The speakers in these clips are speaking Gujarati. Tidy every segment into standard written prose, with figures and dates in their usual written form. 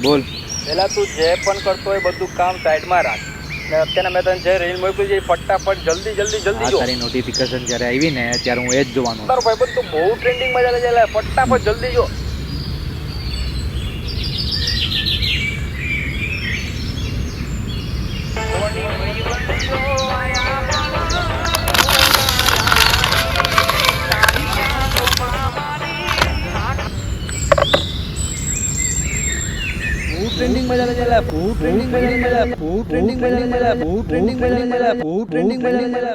બોલ. પેલા તું જે પણ કરતો હોય બધું કામ સાઈડમાં રાખ ને અત્યારે મેં તને જે રીલ મોકલી છે ફટાફટ જલ્દી જલ્દી જલ્દી જો. તારી નોટિફિકેશન જ્યારે આવી ને ત્યારે હું એ જ જોવાનું. તારો ભાઈબંધ તો બહુ ટ્રેન્ડિંગમાં ચાલે છે, ફટાફટ જલ્દી જો. ટ્રેન્ડિંગ મજા ચાલે બહુ ટ્રેન્ડિંગ મજા ચાલે બહુ ટ્રેન્ડિંગ મજા ચાલે બહુ ટ્રેન્ડિંગ મજા ચાલે બહુ ટ્રેન્ડિંગ મજા ચાલે.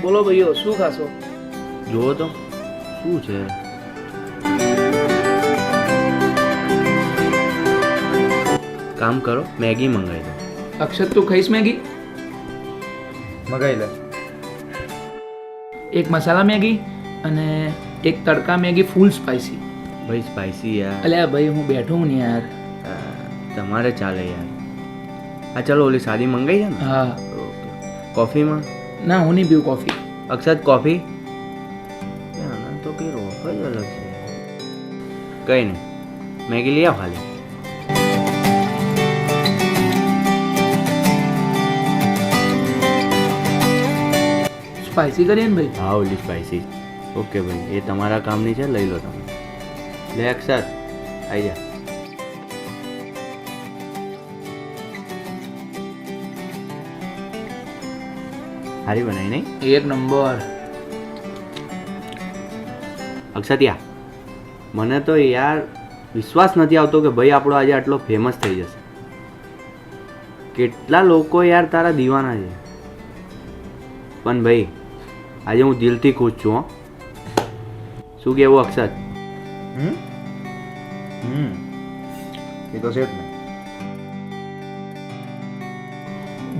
બોલો ભાઈઓ, શું ખાશો? જુઓ તો શું છે. કામ કરો, મેગી મંગાવી દો. અક્ષત તું ખાઈશ મેગી? મગાઈ લે. એક મસાલા મેગી અને એક તડકા મેગી ફૂલ સ્પાઈસી. ભાઈ સ્પાઈસી યાર. અલ્યા ભાઈ હું બેઠો હું ને યાર. તમારે ચાલે યાર. હા ચલો ઓલી સાદી મંગાવી છે ને. હા. ઓકે. કોફીમાં ના હું નહીં પીવું કોફી. અક્ષત કોફી તો કઈ રોક જ અલગ છે. કઈ નહીં, મેગી લઈ આવ ખાલી. સ્પાઈસી કરીએ ને ભાઈ? હા ઓલી સ્પાઈસી. ઓકે ભાઈ, એ તમારા કામની છે, લઈ લો તમે. લે અક્ષત આવી જા. સારી બનાવી નહીં? એક નંબર. અક્ષતિયા, મને તો યાર વિશ્વાસ નથી આવતો કે ભાઈ આપણો આજે આટલો ફેમસ થઈ જશે. કેટલા લોકો યાર તારા દીવાના છે. પણ ભાઈ આજે હું દિલથી ખુશ છું. હો, શું કહેવું અક્ષત? એ તો છે જ ને.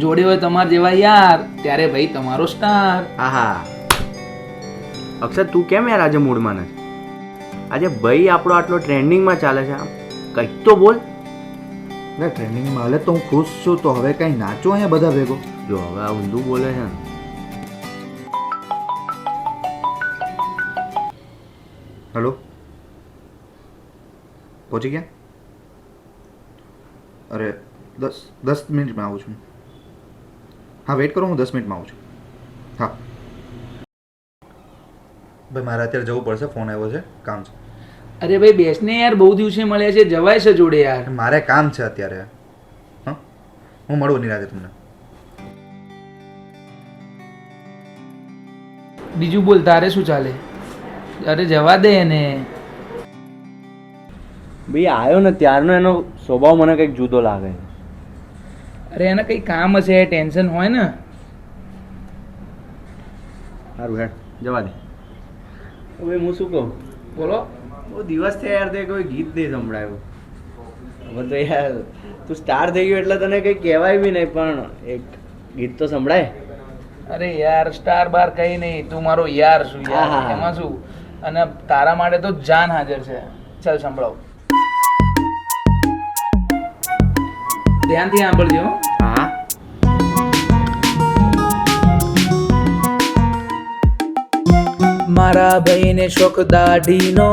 જોડે હોય તમારા જેવા યાર ત્યારે ભાઈ તમારો સ્ટાર. આહા અક્ષત, તું કેમ યાર આજે મૂડમાં નથી? આજે ભાઈ આપણો આટલો ટ્રેન્ડિંગમાં ચાલે છે, આમ કંઈક તો બોલ. એટલે ટ્રેનિંગમાં હાલે તો હું ખુશ છું, તો હવે કઈ નાચો અહીંયા બધા ભેગો. જો હવે આ ઊંધું બોલે છે ને. હેલો, પહોંચી ગયા? અરે 10 મિનિટમાં આવું છું. હા વેઇટ કરો, હું 10 મિનિટમાં આવું છું. હા ભાઈ મારે અત્યારે જવું પડશે, ફોન આવ્યો છે, કામ છે. અરે ભાઈ બેસને યાર, બહુ દિવસે મળ્યા છે, જવાય છે જોડે યાર. મારે કામ છે અત્યારે. હા હું મળું નિરાતે તમને. બીજું બોલ, તારે શું ચાલે? અરે જવા દે એને. ભાઈ આવ્યો ને ત્યારનો એનો સ્વભાવ મને કંઈક જુદો લાગે છે. અરે એને કંઈ કામ હશે, ટેન્શન હોય ને. સારું હેડ, જવા દે. હવે હું શું કહું? બોલો. બહુ દિવસ થયા યાર, તે કોઈ ગીત નહીં સંભળાયું. હવે તો યાર તું સ્ટાર થઈ ગયો એટલે તને કંઈ કહેવાય બી નહીં, પણ એક ગીત તો સંભળાય. અરે યાર સ્ટાર બાર કઈ નહીં, તું મારો યાર છું યાર. હા. એમાં શું, અને તારા માટે તો જાન હાજર છે. ચાલ સંભળાવ. ધ્યાનથી સાંભળજો. હા મારા ભાઈને શોખ દાઢીનો,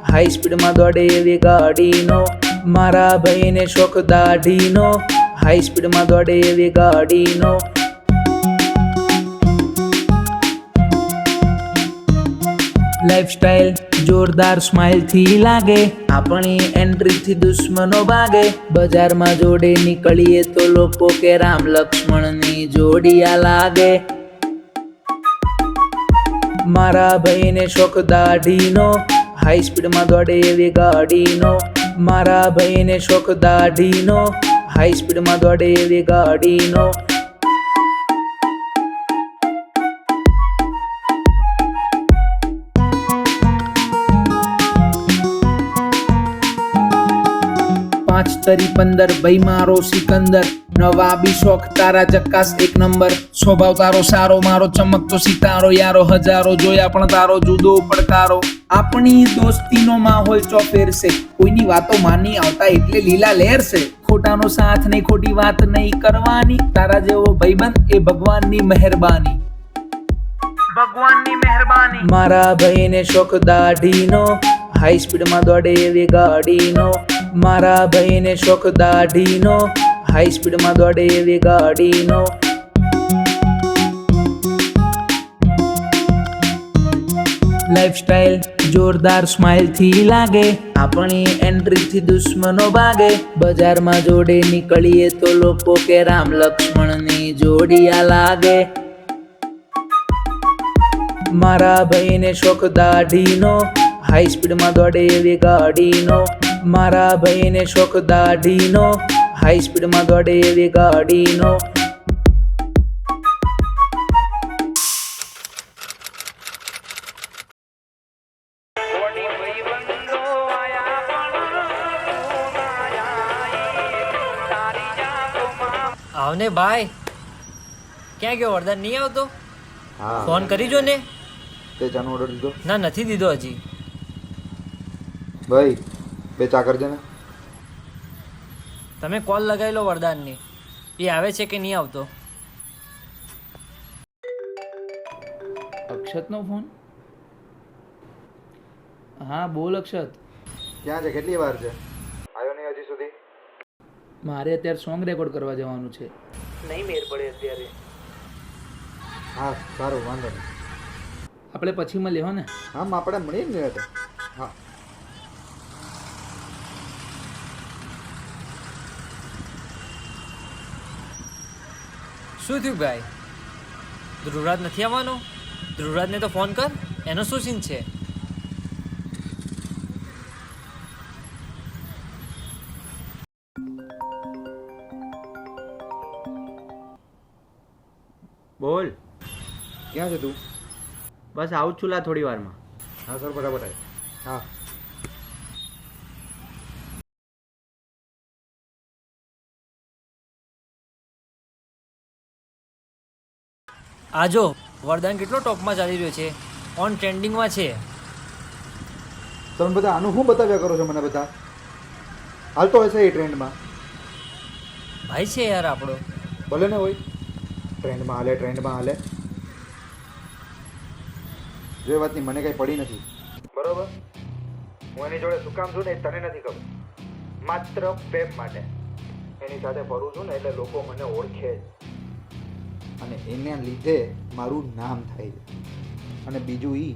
હાઈ સ્પીડમાં દોડે એવી ગાડીનો. મારા ભાઈને શોખ દાઢીનો, હાઈ સ્પીડમાં દોડે એવી ગાડીનો. લાઈફસ્ટાઈલ જોરદાર સ્માઇલ થી લાગે, આપણી એન્ટ્રી થી દુશ્મનો ભાગે. બજારમાં જોડે નીકળીએ તો લોકો કે રામ લક્ષ્મણની જોડિયા લાગે. મારા ભાઈને શોખ દાઢીનો, હાઈ સ્પીડમાં દોડે એવી ગાડીનો. મારા ભાઈને શોખ દાઢીનો, હાઈ સ્પીડમાં દોડે એવી ગાડીનો. પાંચ તરી 15 ભાઈ મારો સિકંદર, નવાબી શોખ તારા ચક્કાસ એક નંબર. સ્વભાવ તારો સારો, મારો ચમકતો સિતારો. યારો હજારો જોયા પણ તારો જુદો પડકારો. આપણી દોસ્તીનો માહોલ ચોફેર છે, કોઈની વાતો માની આવતા એટલે લીલા લહેર છે. ખોટાનો સાથ નહીં, ખોટી વાત નહીં કરવાની, તારા જેવો ભાઈબંધ એ ભગવાનની મહેરબાની. મારા ભાઈને શોખ દાઢીનો, હાઈ સ્પીડમાં દોડે એવી ગાડીનો. મારા ભાઈને શોખ દાઢીનો, હાઈ સ્પીડમાં દોડે એવી ગાડીનો. લાઈફસ્ટાઈલ જોરદાર સ્માઇલ થી લાગે, આપણી એન્ટ્રી થી દુશ્મનો ભાગે. બજારમાં જોડે નીકળીએ તો લોકો કે રામ લક્ષ્મણની જોડિયા લાગે. મારા ભાઈને શોખ દાઢીનો, હાઈ સ્પીડમાં દોડે એવી ગાડીનો. મારા ભાઈને શોખ દાઢીનો, હાઈ સ્પીડમાં દોડે એવી ગાડીનો. આવને ભાઈ, ક્યાં ગયો વરદાન? નહીં આવતો? હા, ફોન કરી જો ને. તે ચાનો ઓર્ડર દીધો? ના, નથી દીધો હજી. ભાઈ બે ચા કરજે ને. તમે કોલ લગાવી લો વરદાનની, એ આવે છે કે નહીં આવતો. અક્ષતનો ફોન? હા બોલ અક્ષત. ક્યાં છે? કેટલી વાર છે? આવ્યો નહીં હજી સુધી? મારે અત્યારે સોંગ રેકોર્ડ કરવા જવાનું છે. નહીં મેર પડે અત્યારે. હા સારું, વાંધો નહીં. આપણે પછી મળીએ હો ને? હા, આપણે મળીએ ને નિરાંતે. હા. શું થયું ભાઈ? ધ્રુવરાજ નથી આવવાનો? ધ્રુવરાજને તો ફોન કર, એનો શું સીન છે? બોલ, ક્યાં છે તું? બસ આવું જ છું લા થોડી વારમાં. હા સર, બરાબર આવે. હા. આ જો વરદાન કેટલો ટોપમાં ચાલી રહ્યો છે, ઓન ટ્રેન્ડિંગમાં છે. તમે બધા આનું શું બતાવ્યા કરો છો મને? બધા હાલતો હશે એ ટ્રેન્ડમાં. ભાઈ છે યાર આપણો. ભલે ને હોય, ટ્રેન્ડમાં હાલે, ટ્રેન્ડમાં હાલે. જો એ વાતની મને કંઈ પડી નથી, બરોબર? હું એની જોડે શું કામ છું ને એ તને નથી ખબર. માત્ર પ્રેમ માટે એની સાથે ફરું છું ને એટલે લોકો મને ઓળખે જ, અને એના લીધે મારું નામ થાય છે. અને બીજું એ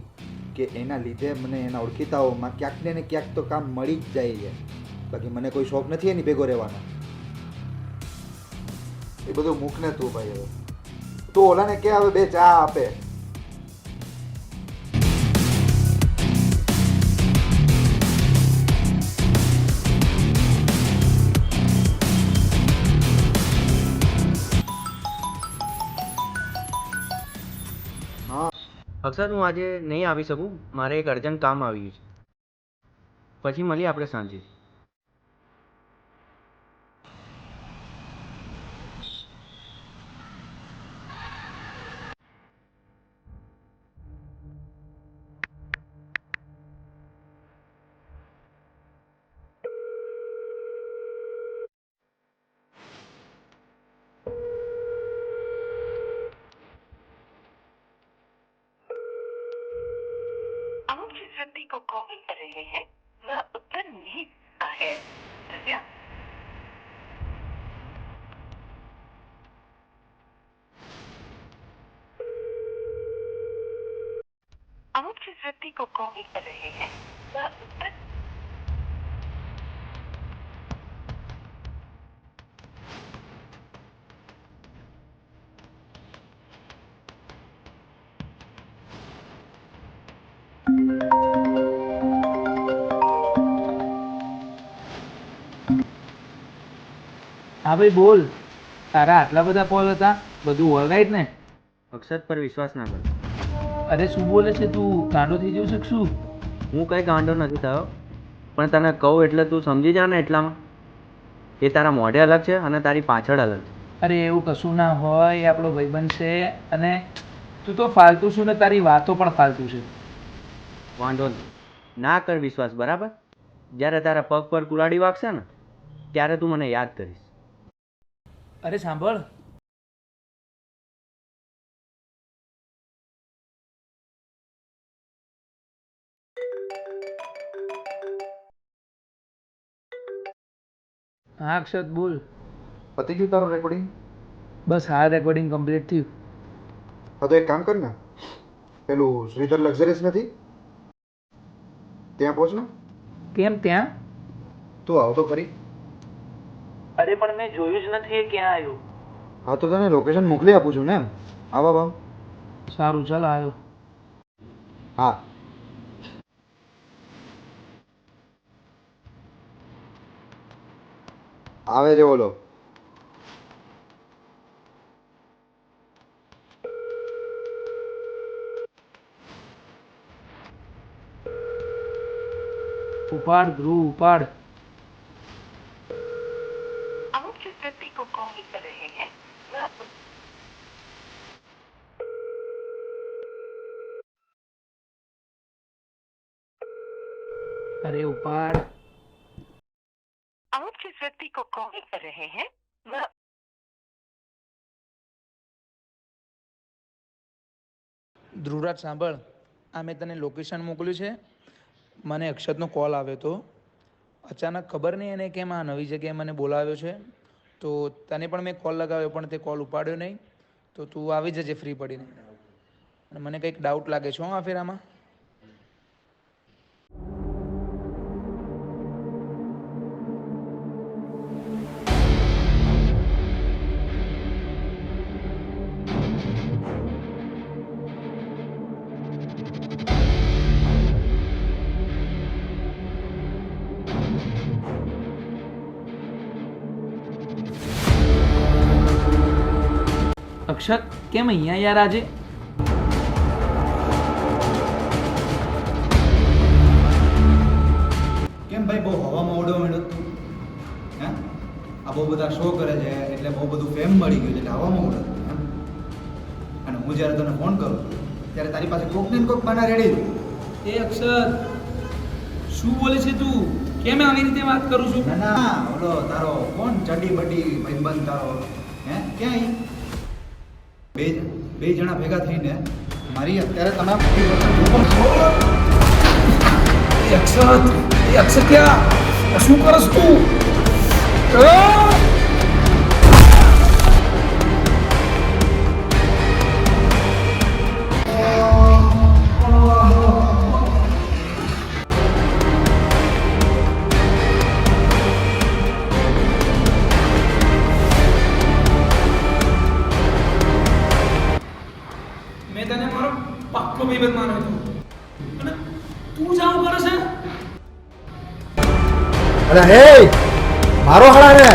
કે એના લીધે મને એના ઓળખીતાઓમાં ક્યાંક ને ક્યાંક તો કામ મળી જ જાય છે. બાકી મને કોઈ શોખ નથી એની ભેગો રહેવાનો. એ બધું મૂકને તું ભાઈ. હવે તું ઓલાને કે હવે બે ચા આપે. અક્ષર, હું આજે નહીં આવી શકું, મારે એક અર્જન્ટ કામ આવ્યું છે. પછી મળીએ આપણે સાંજે. व्यक्ति को कॉल कर रहे हैं वह उत्तर नहीं आ है कृपया आप जिस व्यक्ति को कॉल कर रहे हैं वह उत्तर હા ભાઈ બોલ, તારા આટલા બધા કોલ હતા, બધું ઓલરાઈટ ને? અક્ષત પર વિશ્વાસ ના કર. અરે શું બોલે છે તું? ગાંડો થઈ જવું છે કે શું? હું કંઈ ગાંડો નથી થયો, પણ તને કહું એટલે તું સમજી જા ને એટલામાં. એ તારા મોઢે અલગ છે અને તારી પાછળ અલગ છે. અરે એવું કશું ના હોય, એ આપણો ભાઈબંધ છે અને તું તો ફાલતુ છું ને તારી વાતો પણ ફાલતુ છે. વાંધો નહીં, ના કર વિશ્વાસ, બરાબર? જ્યારે તારા પગ પર કુલાડી વાગશે ને ત્યારે તું મને યાદ કરીશ. અરે સાંભળ, હા અક્ષત બોલ. પતી ગયું તારું રેકોર્ડિંગ? બસ હા, રેકોર્ડિંગ કમ્પ્લીટ થયું. હા તો એક કામ કર ને, પેલું શ્રીધર લક્ઝરીસ નથી ત્યાં પહોંચ ને. કેમ ત્યાં? તું આવતો ખરી? અરે પણ મેં જોયું જ નથી એ ક્યાં આવ્યું. હા તો તને લોકેશન મોકલી આપું છું ને. આવા ભાવ. સારું ચાલ આવ્યો. હા આવે છે બોલો. ઉપાડ ધ્રુવ ઉપાડ. आप जिस व्यक्ति को कॉल कर रहे हैं वह અરે ઉપાડ. आप जिस व्यक्ति को कॉल कर रहे हैं वह ધ્રુવરાજ સાંભળ, આ મેં તને લોકેશન મોકલ્યું છે. મને અક્ષતનો કોલ આવ્યો હતો. અચાનક ખબર નહીં એને કેમ આ નવી જગ્યાએ મને બોલાવ્યો છે. તો તને પણ મેં કોલ લગાવ્યો પણ તે કોલ ઉપાડ્યો નહીં. તો તું આવી જજે ફ્રી પડીને. અને મને કંઈક ડાઉટ લાગે છે આ ફેરામાં. અક્ષત કેમ અહીંયા યાર આજે? કેમ ભાઈ બહુ હવામાં ઉડવા માંડ્યો તું? હે આ બહુ બધા શો કરે છે એટલે બહુ બધું ફેમ મળી ગયું છે એટલે હવામાં ઉડે એમ. અને હું જ્યારે તને ફોન કરું ત્યારે તારી પાસે કોક ને કોક બાના રેડી. એ અક્ષત શું બોલે છે તું? કેમ આવી રીતે વાત કરું છું? ના ના ઓલો તારો કોણ ચડી બડી ભાઈબંધ તારો હે ક્યાં બે જણા ભેગા થઈને મારી અત્યારે તમે અક્ષત ક્યાં શું કરસ તું? મેં તને મારો પાક્કો ભાઈબંધ માન્યો હતો અને તું જ આવું કરે છે? અરે હે મારો હળા ને.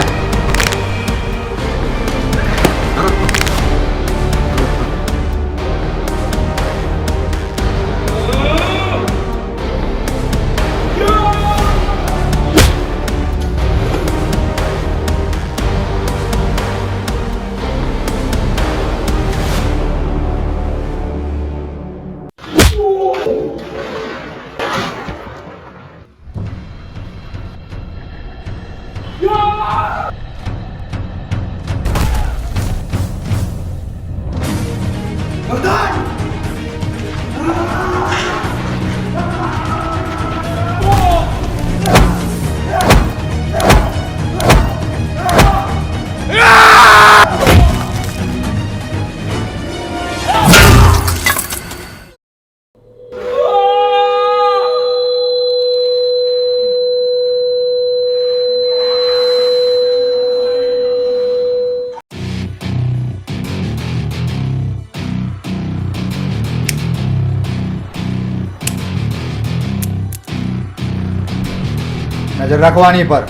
નજર રાખવાની પર.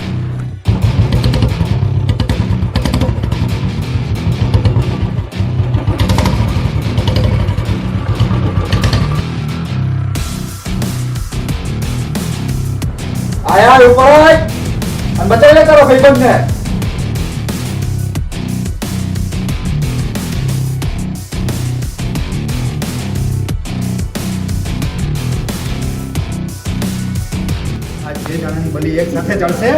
આયા ઉપર આય અને બચાવી લે તારો ભાઈબંધને. આ જે જણાની બલી એક સાથે ચડશે.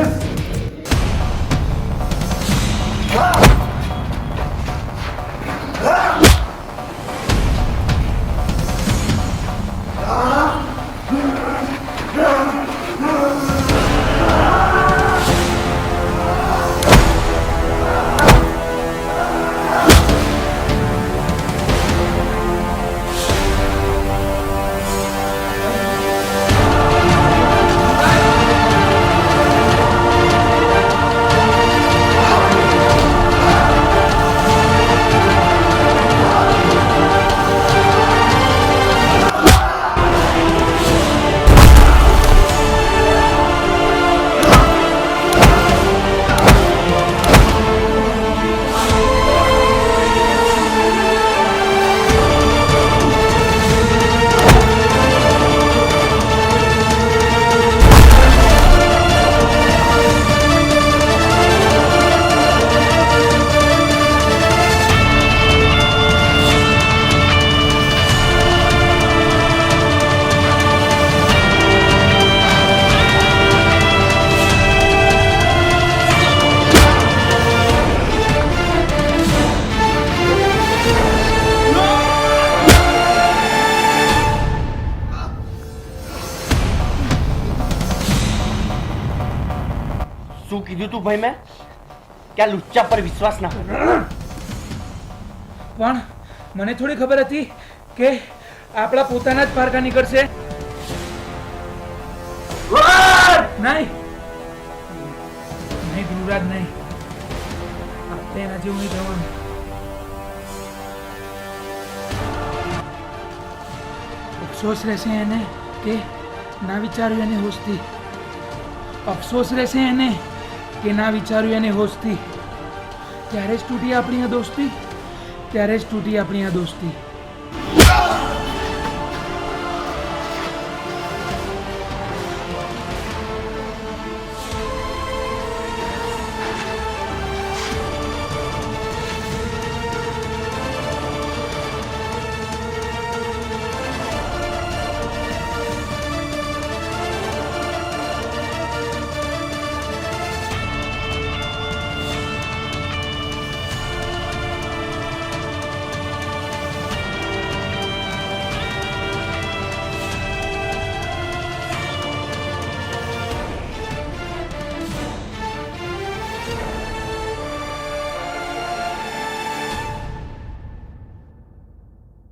શું કીધું તું ભાઈ મેં કે આ લુચ્ચા પર વિશ્વાસ ના કર. પણ મને થોડી ખબર હતી કે આપણા પોતાના જ પારકા નીકળશે. નહીં નહીં ધ્રુવરાજ, નહીં. આપણે એના જેવું નહીં થવાનું. અફસોસ રહેશે એને કે ના વિચાર્યું એને હોશથી. અફસોસ રહેશે એને કે ના વિચાર્યું એને હોશથી. ત્યારે જ તૂટી આપણી આ દોસ્તી, ત્યારે જ તૂટી આપણી આ દોસ્તી.